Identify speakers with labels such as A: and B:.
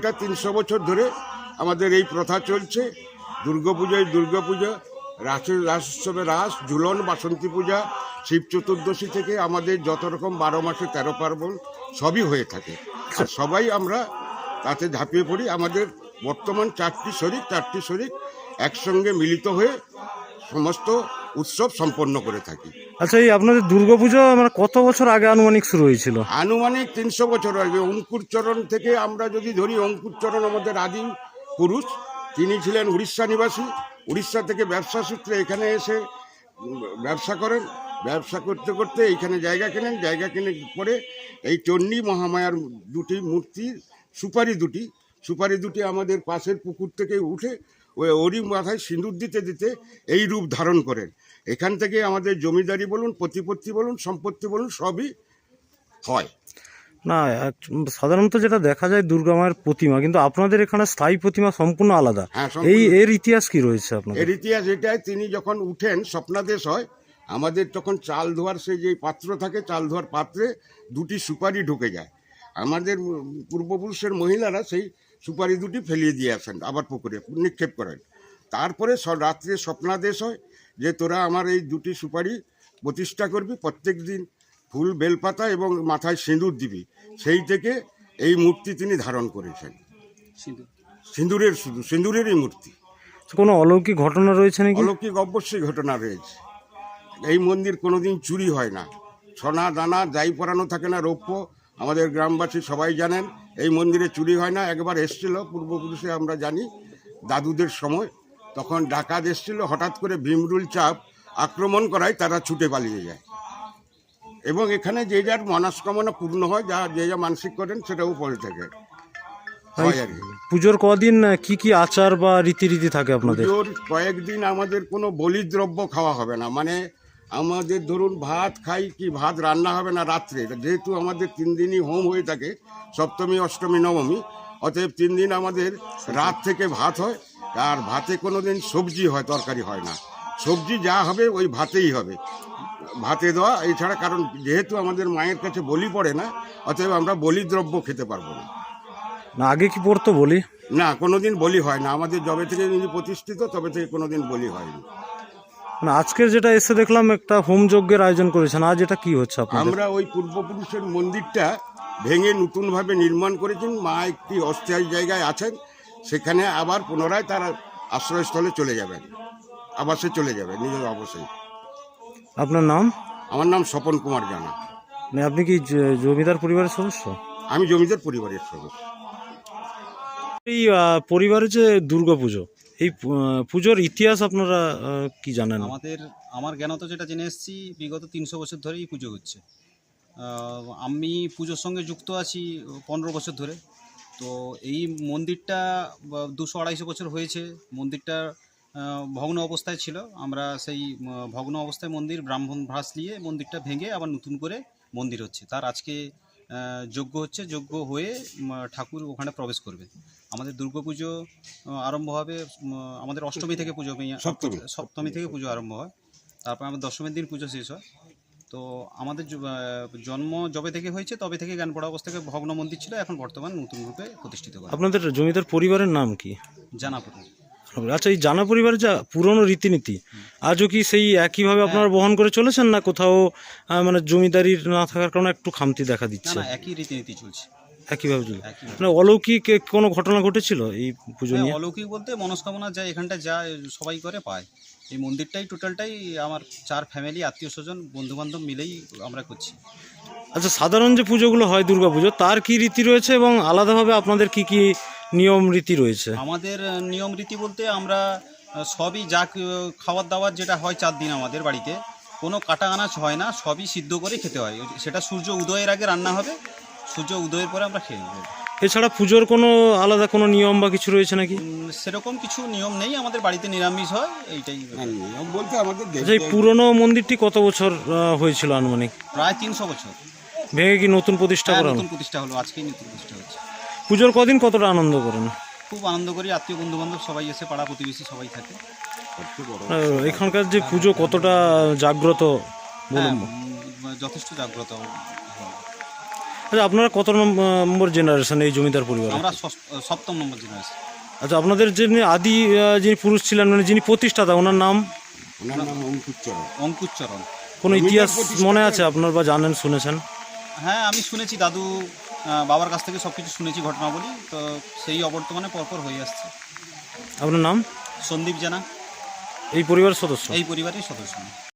A: এটা 300 বছর ধরে আমাদের এই প্রথা চলছে। দুর্গাপূজায় দুর্গাপূজা, রাস উৎসবে রাস, ঝুলন, বাসন্তী পূজা, শিব চতুর্দশী থেকে আমাদের যত রকম 12 মাসে 13 পার্বণ সবই হয়ে থাকে। আর সবাই আমরা তাতে ঝাঁপিয়ে পড়ি। আমাদের বর্তমান 4টি শরিক একসঙ্গে মিলিত হয়ে সমস্ত উৎসব সম্পন্ন করে থাকি।
B: আচ্ছা, এই আপনাদের দুর্গাপুজো মানে কত বছর আগে আনুমানিক শুরু হয়েছিল?
A: আনুমানিক 300 বছর আগে। অঙ্কুরচরণ থেকে আমরা যদি ধরি, অঙ্কুরচরণ আমাদের আদি পুরুষ। তিনি ছিলেন উড়িষ্যা নিবাসী। উড়িষ্যা থেকে ব্যবসা সূত্রে এখানে এসে ব্যবসা করেন। ব্যবসা করতে করতে এইখানে জায়গা কেনেন। জায়গা কিনে পরে এই চণ্ডী মহামায়ার দুটি মূর্তি, সুপারি দুটি আমাদের পাশের পুকুর থেকে উঠে ওরই মাথায় সিঁদুর দিতে দিতে এই রূপ ধারণ করেন। এখান থেকে আমাদের জমিদারি বলুন, প্রতিপত্তি বলুন, সম্পত্তি বলুন, সবই হয়।
B: না, সাধারণত যেটা দেখা যায় দুর্গা মায়ের প্রতিমা, কিন্তু আপনাদের এখানে স্থায়ী প্রতিমা সম্পূর্ণ আলাদা।
A: হ্যাঁ, সম্পূর্ণ।
B: এর ইতিহাস কি রয়েছে আপনাদের?
A: এর ইতিহাস এটাই, তিনি যখন উঠেন স্বপ্নাদেশ হয়। আমাদের তখন চাল ধোয়ার সেই যে পাত্র থাকে, চাল ধোয়ার পাত্রে দুটি সুপারি ঢুকে যায়। আমাদের পূর্বপুরুষের মহিলারা সেই সুপারি দুটি ফেলিয়ে দিয়ে আসেন, আবার পুকুরে নিক্ষেপ করেন। তারপরে রাত্রে স্বপ্নাদেশ হয় যে তোরা আমার এই দুটি সুপারি প্রতিষ্ঠা করবি, প্রত্যেক দিন ফুল বেলপাতা এবং মাথায় সিঁদুর দিবি। সেই থেকে এই মূর্তি তিনি ধারণ করেছেন। সিঁদুরেরই মূর্তি।
B: কোনো অলৌকিক ঘটনা রয়েছে নাকি?
A: অলৌকিক অবশ্যই ঘটনা রয়েছে। এই মন্দির কোনোদিন চুরি হয় না। সোনা দানা যাই পরানো থাকে না, রৌপ্য, আমাদের গ্রামবাসী সবাই জানেন এই মন্দিরে চুরি হয় না। একবার এসছিল পূর্বপুরুষে আমরা জানি, দাদুদের সময়, তখন ডাকাত এসছিল, হঠাৎ করে ভীমরুল চাপ আক্রমণ করায় তারা ছুটে পালিয়ে যায়। এবং এখানে যে যার মনস্কামনা পূর্ণ হয়, যে যা মানসিক করেন সেটাও পড়ে থাকে।
B: পুজোর কদিন কি কি আচার বা রীতি থাকে আপনাদের?
A: পুজোর কয়েকদিন আমাদের কোনো বলিদ্রব্য খাওয়া হবে না। মানে আমাদের ধরুন ভাত খাই কি, ভাত রান্না হবে না রাত্রে, যেহেতু আমাদের 3 দিনই হোম হয়ে থাকে, সপ্তমী, অষ্টমী, নবমী। অতএব 3 দিন আমাদের রাত থেকে ভাত হয়। আর ভাতে কোনো দিন সবজি হয়, তরকারি হয় না। সবজি যা হবে ওই ভাতেই হবে, ভাতে দেওয়া। এছাড়া কারণ যেহেতু আমাদের মায়ের কাছে বলি পড়ে না, অতএব আমরা বলিদ্রব্য খেতে পারবো না।
B: না, আগে কি পড়তো বলি?
A: না, কোনোদিন বলি হয় না। আমাদের যবে থেকে ইনি প্রতিষ্ঠিত তবে থেকে কোনোদিন বলি হয়নি।
B: না, আজকের যেটা এসে দেখলাম একটা হোম যজ্ঞের আয়োজন করেছেন, আজ এটা কি হচ্ছে আপনাদের?
A: আমরা ওই পূর্বপুরুষের মন্দিরটা ভেঙে নতুনভাবে নির্মাণ করেছেন। মা একটি অস্থায়ী জায়গায় আছেন, সেখানে আবার পুনরায় তারা আশ্রয়স্থলে চলে যাবেন, আবাসে চলে যাবেন, নিজের আবাসে।
B: আপনার নাম?
A: আমার নাম স্বপন কুমার জানা।
B: মানে আপনি কি জমিদার পরিবারের সদস্য?
A: আমি জমিদার পরিবারের সদস্য।
B: এই পরিবারে যে দুর্গাপুজো, এই পুজোর ইতিহাস আপনারা কি জানেন?
C: আমার জ্ঞানত যেটা জেনে এসেছি, বিগত 300 বছর ধরে এই পুজো হচ্ছে। আমি পুজোর সঙ্গে যুক্ত আছি 15 বছর ধরে। তো এই মন্দিরটা 200-250 বছর হয়েছে। মন্দিরটা ভগ্ন অবস্থায় ছিল। আমরা সেই ভগ্ন অবস্থায় মন্দির ব্রাহ্মণ ভ্রাস নিয়ে মন্দিরটা ভেঙে আবার নতুন করে মন্দির হচ্ছে। তার আজকে যজ্ঞ হচ্ছে। যজ্ঞ হয়ে ঠাকুর ওখানে প্রবেশ করবে। আমাদের দুর্গাপুজো আরম্ভ হবে আমাদের অষ্টমী থেকে পুজো, সপ্তমী থেকে পুজো আরম্ভ হয়। তারপর আমাদের দশমীর দিন পুজো শেষ হয়। তো আমাদের জন্ম যবে থেকে হয়েছে তবে থেকে জ্ঞান পড়া অবস্থা থেকে ভগ্ন মন্দির ছিল, এখন বর্তমান নতুন রূপে প্রতিষ্ঠিত করা।
B: আপনাদের জমিদার পরিবারের নাম কি?
C: জানাপুর।
B: আচ্ছা, এই জানা পরিবারের যা পুরনো রীতিনীতি আজও কি সেই একইভাবে আপনারা বহন করে চলেছেন, না কোথাও মানে জমিদারির না থাকার কারণে একটু খামতি দেখা দিচ্ছে?
C: না, একই রীতিনীতি চলছে,
B: একইভাবে চলছে। মানে অলৌকিক কোনো ঘটনা ঘটেছিল এই পুজো নিয়ে?
C: অলৌকিক বলতে মনস্কামনা যা এখানটা যা সবাই করে পায়। এই মন্দিরটাই টোটালটাই আমার 4 ফ্যামিলি, আত্মীয় স্বজন, বন্ধু বান্ধব মিলেই আমরা করছি।
B: আচ্ছা, সাধারণ যে পুজোগুলো হয় দুর্গাপুজো, তার কি রীতি রয়েছে এবং আলাদাভাবে আপনাদের কি কি নিয়ম রীতি রয়েছে?
C: আমাদের নিয়ম রীতি বলতে আমরা সবই যা খাবার দাবার যেটা হয় 4 দিন আমাদের বাড়িতে কোনো কাটা আনাজ হয় না, সবই সিদ্ধ করে খেতে হয়। সেটা সূর্য উদয়ের আগে রান্না হবে, সূর্য উদয়ের পরে আমরা খেয়ে নেব।
B: এছাড়া পুজোর কোনো আলাদা কোনো নিয়ম বা কিছু রয়েছে নাকি?
C: সেরকম কিছু নিয়ম নেই, আমাদের বাড়িতে নিরামিষ হয়, এইটাই
A: নিয়ম বলতে আমাদের।
B: এই পুরনো মন্দিরটি কত বছর হয়েছিল আনুমানিক?
C: প্রায় 300 বছর।
B: ভেঙে কি নতুন প্রতিষ্ঠা করা?
C: নতুন প্রতিষ্ঠা হলো, আজকেই নতুন প্রতিষ্ঠা হচ্ছে।
B: পুজোর কদিন কতটা আনন্দ করেন?
C: খুব আনন্দ করি, আত্মীয় বন্ধু বান্ধব সবাই এসে, পাড়া প্রতিবেশী সবাই থাকে।
B: এখানকার যে পুজো কতটা জাগ্রত বলুন?
C: যথেষ্ট জাগ্রত।
B: আচ্ছা, আপনারা কত নম্বর জেনারেশন এই জমিদার পরিবার?
C: আমরা সপ্তম নম্বর জেনারেশন।
B: আচ্ছা, আপনাদের যিনি আদি যিনি পুরুষ ছিলেন, মানে যিনি প্রতিষ্ঠাতা, ওনার নাম?
A: ওনার নাম অঙ্কুরচরণ।
C: অঙ্কুরচরণ।
B: কোনো ইতিহাস মনে আছে আপনার বা জানেন, শুনেছেন?
C: হ্যাঁ, আমি শুনেছি, দাদু বাবার কাছ থেকে সব কিছু শুনেছি ঘটনাবলী, তো সেই অবর্তমানে পরপর হয়ে আসছে।
B: আপনার নাম?
C: সন্দীপ জানা,
B: এই পরিবারের সদস্য?
C: এই পরিবারের সদস্য।